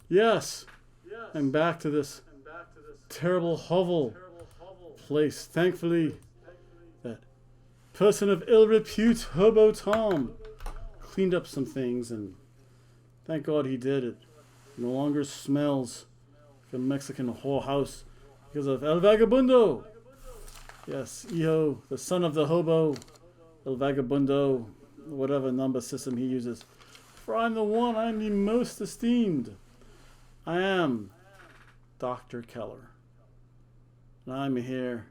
Yes, I'm back to this terrible hovel place. Thankfully, that person of ill repute, Hobo Tom, cleaned up some things, and thank God he did it. No longer smells like a Mexican whorehouse because of El Vagabundo. Yes, Iho, the son of the hobo, El Vagabundo, whatever number system he uses. For I'm the one, I'm the most esteemed. I am Dr. Keller. And I'm here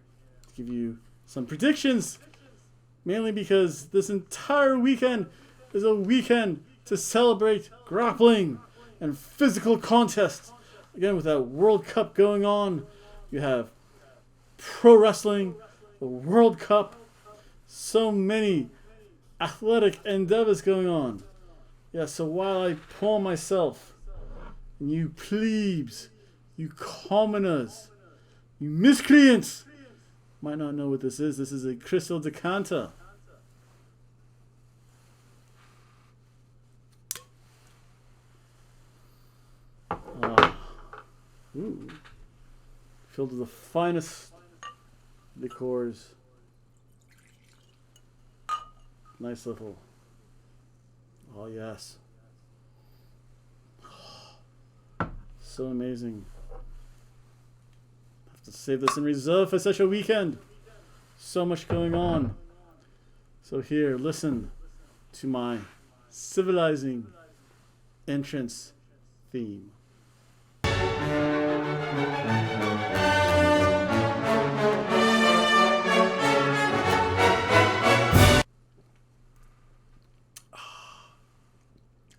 to give you some predictions, mainly because this entire weekend is a weekend to celebrate grappling and physical contests. Again, with that World Cup going on, you have pro wrestling, the World Cup, so many athletic endeavors going on. Yeah, so while I pull myself, and you plebes, you commoners, you miscreants, might not know what this is. This is a crystal decanter. Ooh. Filled with the finest liqueurs. Nice little. Oh, yes. So amazing. Have to save this in reserve for such a weekend. So much going on. So here, listen to my civilizing entrance theme.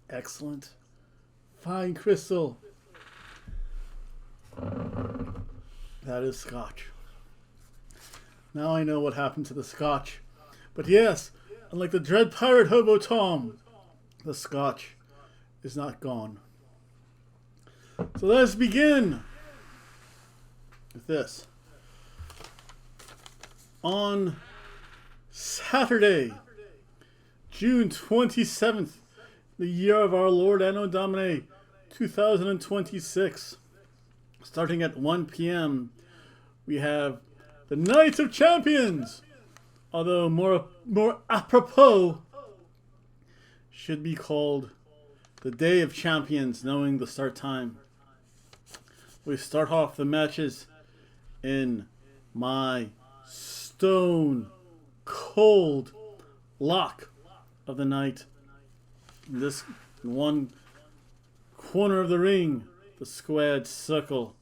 Excellent. Fine crystal. That is scotch. Now I know what happened to the scotch. But yes, unlike the dread pirate Hobo Tom, the scotch is not gone. So let's begin with this. On Saturday, June 27th, the year of our Lord Anno Domini 2026, starting at 1 p.m., we have the Night of Champions. Although more apropos, should be called the Day of Champions, knowing the start time. We start off the matches in my stone cold lock of the night. In this one corner of the ring, the squared circle,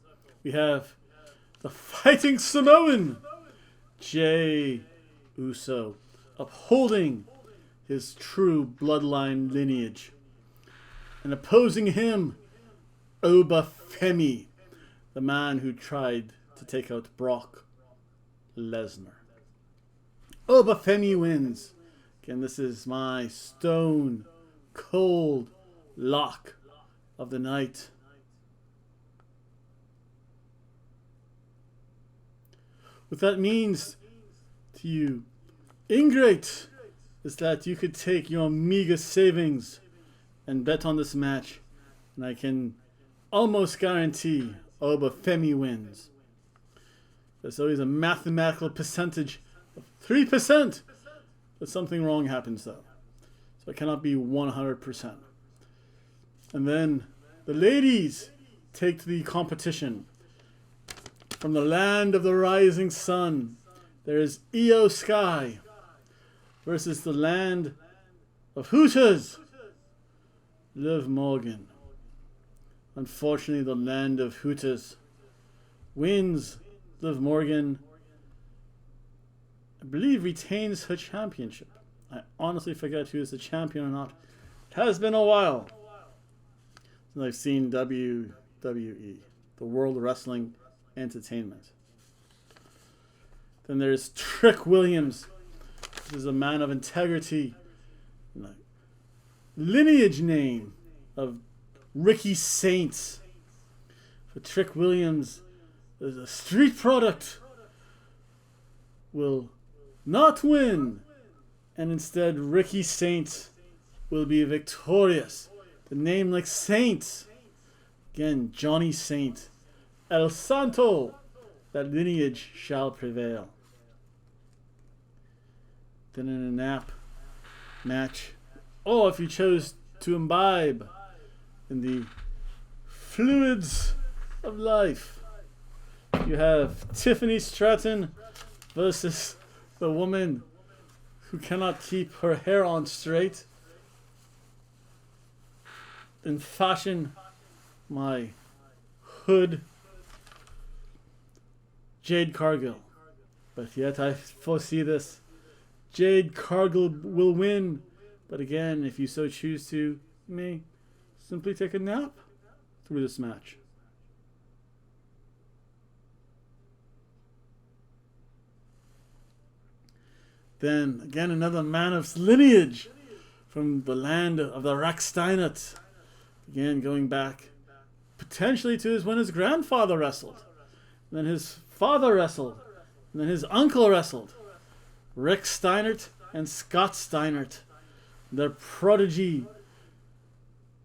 we have the Fighting Samoan, Jey Uso, upholding his true bloodline lineage. And opposing him, Obafemi, the man who tried to take out Brock Lesnar. Obafemi wins. Again, this is my stone cold lock of the night. What that means to you, ingrate, is that you could take your meager savings and bet on this match, and I can almost guarantee Obafemi wins. There's always a mathematical percentage of 3%, but something wrong happens though. So it cannot be 100%. And then the ladies take to the competition. From the land of the rising sun, there is Io Sky versus the land of Hooters, Liv Morgan. Unfortunately, the land of Hooters wins. Liv Morgan, I believe, retains her championship. I honestly forget who is the champion or not. It has been a while since I've seen WWE, the World Wrestling Entertainment. Then there's Trick Williams. This is a man of integrity. Lineage name of Ricky Saints. For Trick Williams, there's a street product will not win, and instead Ricky Saint will be victorious. The name like Saint Again, Johnny Saint. El Santo. That lineage shall prevail. Then in a nap match. Oh, if you chose to imbibe in the fluids of life, you have Tiffany Stratton versus the woman who cannot keep her hair on straight. In fashion, my hood, Jade Cargill. But yet I foresee this. Jade Cargill will win. But again, if you so choose to, you may simply take a nap through this match. Then, again, another man of lineage from the land of the Racksteinert. Again, going back potentially to when his grandfather wrestled. And then his father wrestled. And then his uncle wrestled. Rick Steinert and Scott Steinert. Their prodigy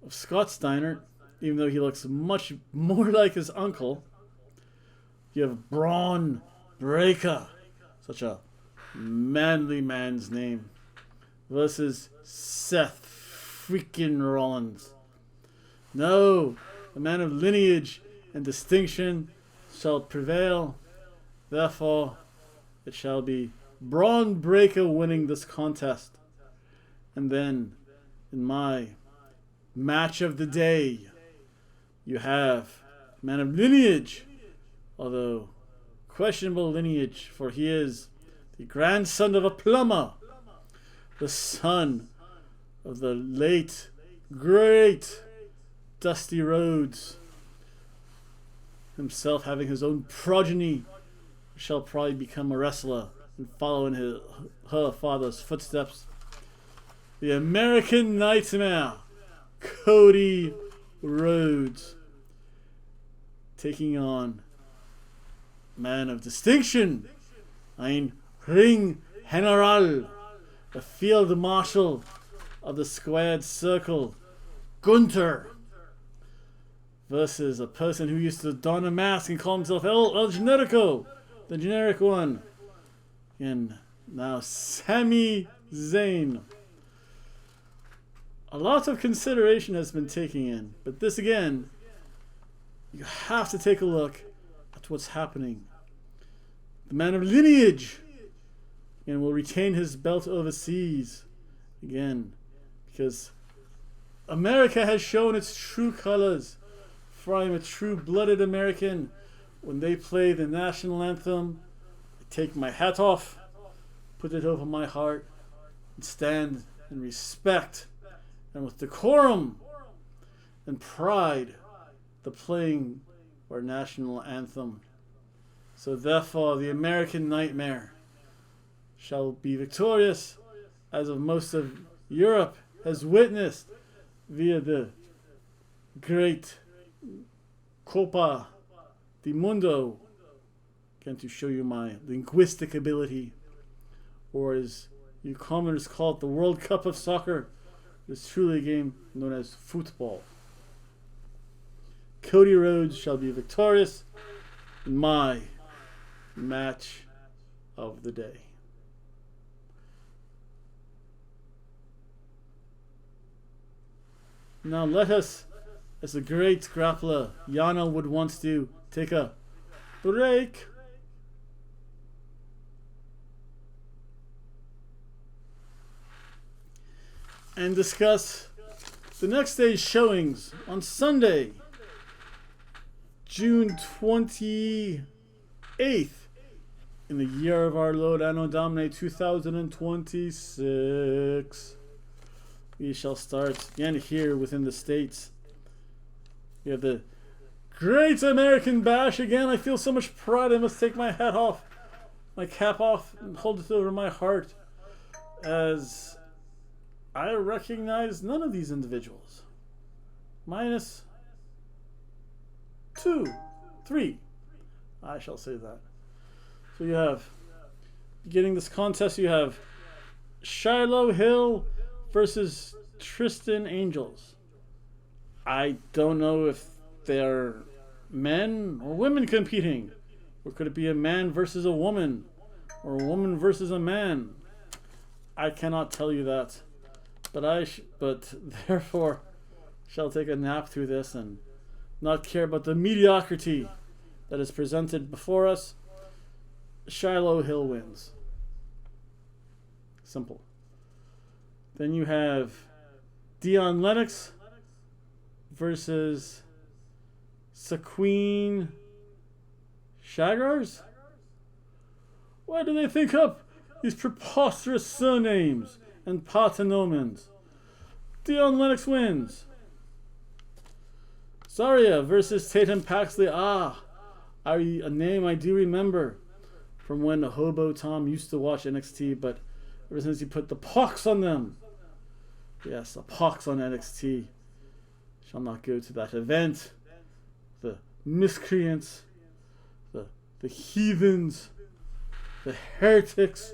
of Scott Steinert, even though he looks much more like his uncle. You have Braun Breaker, such a manly man's name, versus Seth freaking Rollins. No, the man of lineage and distinction shall prevail. Therefore, it shall be Braun Breaker winning this contest. And then, in my match of the day, you have man of lineage, although questionable lineage, for he is the grandson of a plumber, the son of the late, great Dusty Rhodes, himself having his own progeny, shall probably become a wrestler and follow in her father's footsteps. The American Nightmare, Cody Rhodes, taking on man of distinction, ein Ring General, the field marshal of the squared circle, Gunther, versus a person who used to don a mask and call himself El Generico, the generic one, and now Sami Zayn. A lot of consideration has been taken in, but this again, you have to take a look at what's happening. The man of lineage, and will retain his belt overseas again, because America has shown its true colors. For I am a true-blooded American. When they play the national anthem, I take my hat off, put it over my heart, and stand in respect and with decorum and pride the playing our national anthem. So therefore the American Nightmare shall be victorious, as of most of Europe has witnessed via the great Copa di Mundo. Again, to show you my linguistic ability, or as you commoners call it, the World Cup of Soccer. It's truly a game known as football. Cody Rhodes shall be victorious in my match of the day. Now let us, as the great grappler Yano would want to, take a break. And discuss the next day's showings on Sunday, June 28th, in the year of our Lord Anno Domini 2026. We shall start again here within the States. We have the Great American Bash again. I feel so much pride. I must take my hat off, my cap off, and hold it over my heart, as I recognize none of these individuals. Minus 2, 3. I shall say that. So you have, beginning this contest, you have Shiloh Hill versus Tristan Angels. I don't know if they're men or women competing? Or could it be a man versus a woman? Or a woman versus a man? I cannot tell you that. But therefore shall take a nap through this and not care about the mediocrity that is presented before us. Shiloh Hill wins. Simple. Then you have Dion Lennox versus Sequeen Shagars? Why do they think up these preposterous surnames and patronyms? Dion Lennox wins. Zarya versus Tatum Paxley. A name I do remember from when Hobo Tom used to watch NXT, but ever since he put the pox on them. Yes, a pox on NXT. Shall not go to that event. The miscreants, the heathens, the heretics,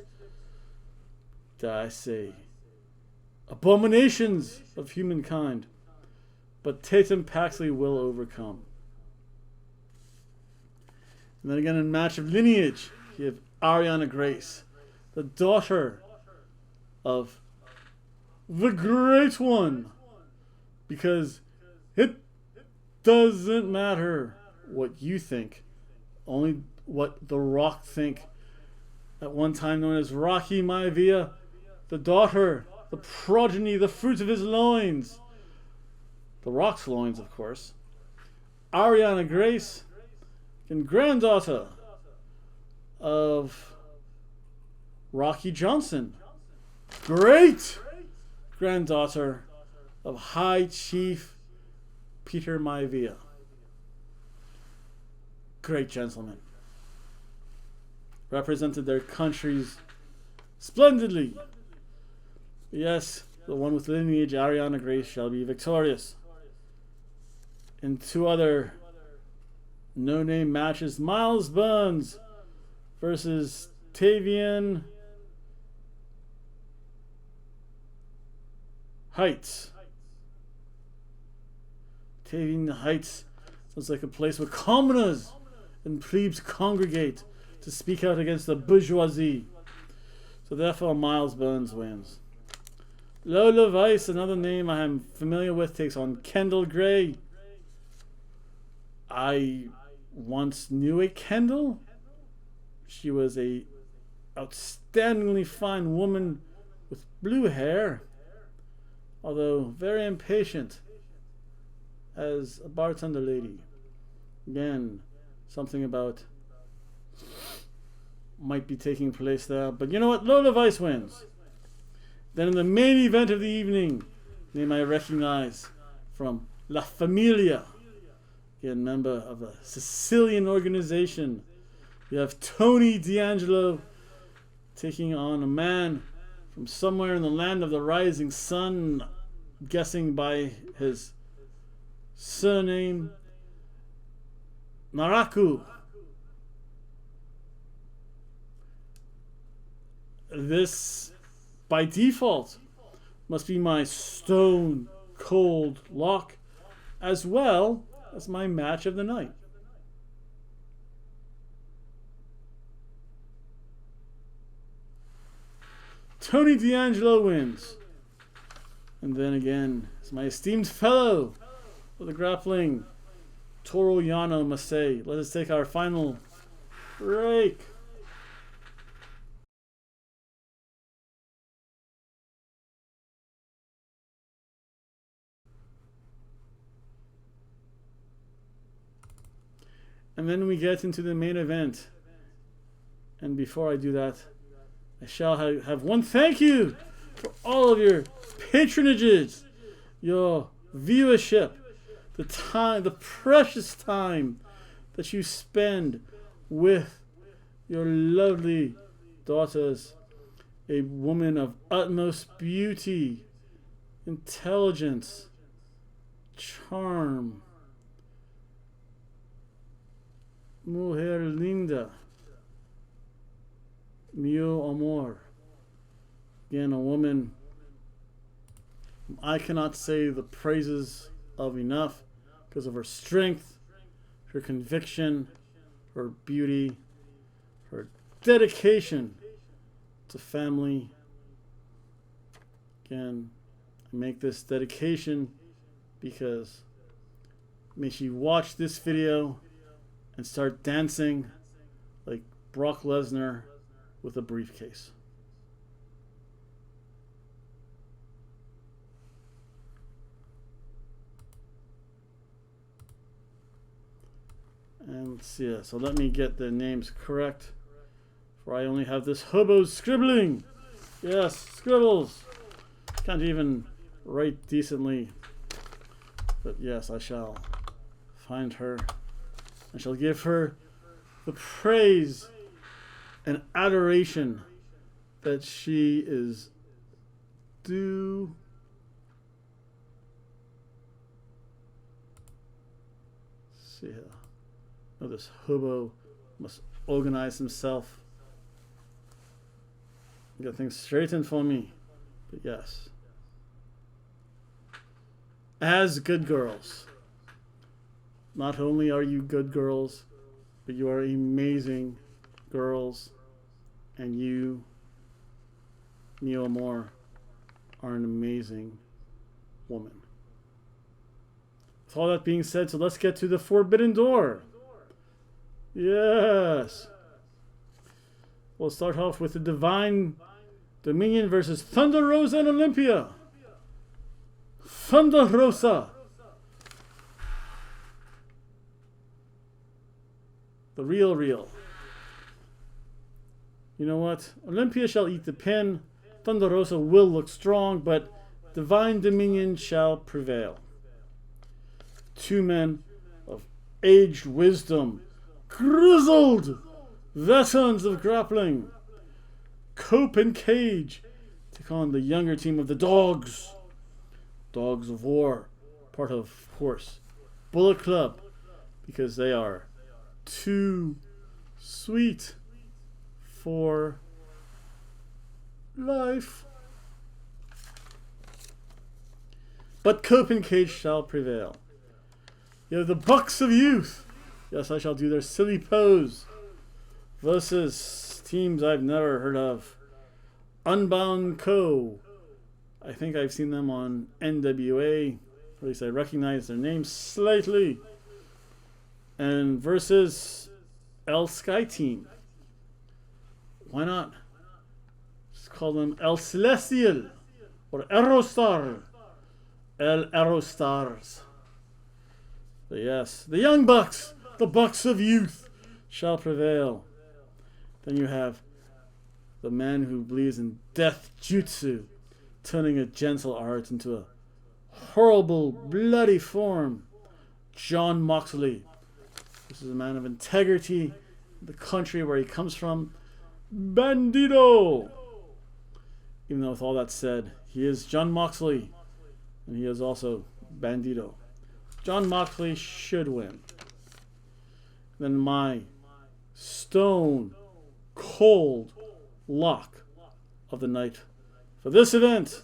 dare I say, abominations of humankind. But Tatum Paxley will overcome. And then again in match of lineage, you have Ariana Grace, the daughter of the Great One. Because it doesn't matter what you think, only what The Rock think. At one time known as Rocky Maivia, the daughter, the progeny, the fruit of his loins. The Rock's loins, of course. Ariana Grace, and granddaughter of Rocky Johnson. Great granddaughter of High Chief Peter Maivia. Great gentlemen. Represented their countries splendidly. Yes, the one with lineage, Ariana Grace, shall be victorious. In two other no-name matches, Miles Burns versus Tavian Heights. Tavian Heights sounds like a place where commoners and plebes congregate to speak out against the bourgeoisie. So therefore Miles Burns wins. Lola Vice, another name I am familiar with, takes on Kendall Gray. I once knew a Kendall. She was a outstandingly fine woman with blue hair, although very impatient as a bartender lady. Again, something about might be taking place there, but you know what? Lola Vice wins. Then in the main event of the evening, name I recognize from La Familia, again member of a Sicilian organization, you have Tony D'Angelo taking on a man from somewhere in the land of the rising sun, guessing by his surname, Naraku. This, by default, must be my stone cold lock, as well as my match of the night. Tony D'Angelo wins. And then again, it's my esteemed fellow of the grappling, Toru Yano Masai. Let us take our final break. And then we get into the main event. And before I do that, I shall have one thank you for all of your patronages, your viewership, the time, the precious time that you spend with your lovely daughters, a woman of utmost beauty, intelligence, charm, mujer linda, mio amor. Again, a woman I cannot say the praises of enough. because of her strength, her conviction, her beauty, her dedication to family. Again, I make this dedication because may she watch this video and start dancing like Brock Lesnar with a briefcase. And let's see, so let me get the names correct, for I only have this Hobo scribbling. Yes, scribbles. Can't even write decently. But yes, I shall find her. I shall give her the praise and adoration that she is due. Let's see here. Oh, this Hobo must organize himself. Get things straightened for me. But yes. As good girls. Not only are you good girls, but you are amazing girls. And you, Neil Moore, are an amazing woman. With all that being said, so let's get to the Forbidden Door. Yes. We'll start off with the Divine Dominion versus Thunder Rosa and Olympia. Thunder Rosa. The real. You know what? Olympia shall eat the pin. Thunder Rosa will look strong, but Divine Dominion shall prevail. Two men of aged wisdom, grizzled veterans of grappling, Cope and Cage, take on the younger team of the Dogs. Dogs of War, part of course, Bullet Club, because they are too sweet for life. But Cope and Cage shall prevail. You have the Bucks of Youth. Yes, I shall do their silly pose. Versus teams I've never heard of. Unbound Co. I think I've seen them on NWA. At least I recognize their names slightly. And versus El Sky Team. Why not? Just call them El Celestial or Aerostar. El Aerostars. But yes, the Young Bucks, the Bucks of Youth, shall prevail. Then you have the man who believes in death jutsu, turning a gentle art into a horrible, bloody form. John Moxley. This is a man of integrity, the country where he comes from. Bandito! Even though with all that said, he is John Moxley, and he is also Bandito. John Moxley should win. Then my stone cold lock of the night for this event,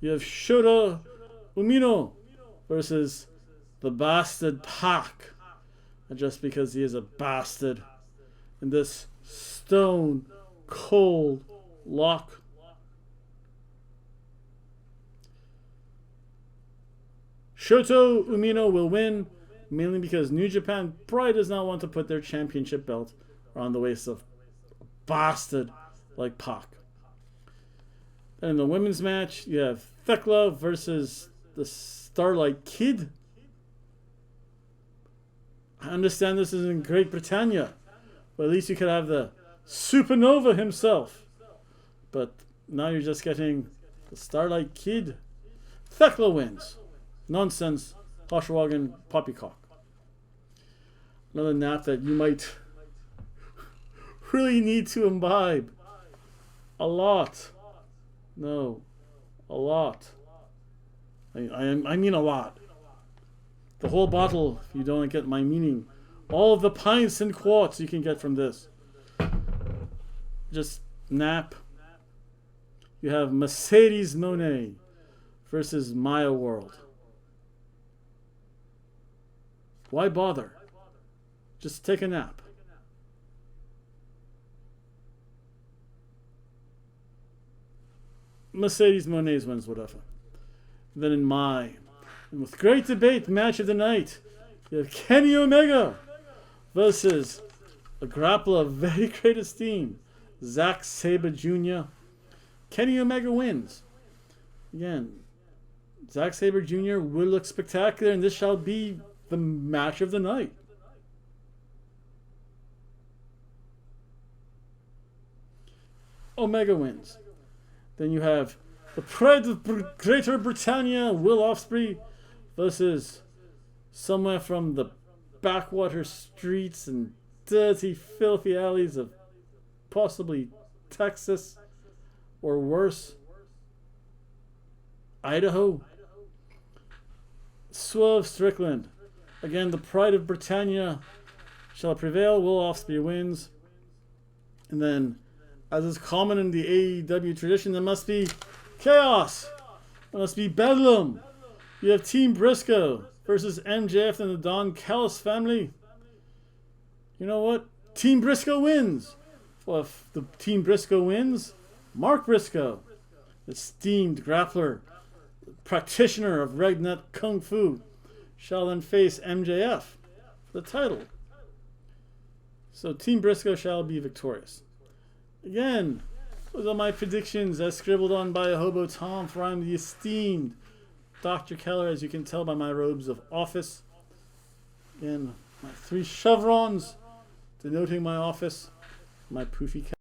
you have Shota Umino versus the Bastard Pac. And just because he is a bastard in this stone cold lock, Shota Umino will win, mainly because New Japan probably does not want to put their championship belt around the waist of a bastard like Pac. And in the women's match, you have Thekla versus the Starlight Kid. I understand this is in Great Britannia, but at least you could have the Supernova himself. But now you're just getting the Starlight Kid. Thekla wins. Nonsense, Hoshwagon, Poppycock. Another nap that you might really need to imbibe. A lot. No. A lot. I mean a lot. The whole bottle, if you don't get my meaning. All of the pints and quarts you can get from this. Just nap. You have Mercedes Moné versus Maya World. Why bother? Just take a nap. Mercedes Monet wins, whatever. Then and with great debate, match of the night, you have Kenny Omega versus a grappler of very great esteem, Zack Sabre Jr. Kenny Omega wins. Again, Zack Sabre Jr. will look spectacular, and this shall be the match of the night. Omega wins. Then you have the Pride of Greater Britannia, Will Ospreay, versus somewhere from the backwater streets and dirty, filthy alleys of possibly Texas or worse, Idaho, Swerve Strickland. Again, the Pride of Britannia shall prevail. Will Ospreay wins. And then, as is common in the AEW tradition, there must be chaos. There must be bedlam. You have Team Briscoe versus MJF and the Don Callis family. You know what? Team Briscoe wins. Well, if the Team Briscoe wins, Mark Briscoe, esteemed grappler, practitioner of Redneck Kung Fu, shall then face MJF for the title. So Team Briscoe shall be victorious. Again, those are my predictions as scribbled on by a Hobo Tom, for I'm the esteemed Dr. Keller, as you can tell by my robes of office. Again, my 3 chevrons denoting my office, my poofy cap.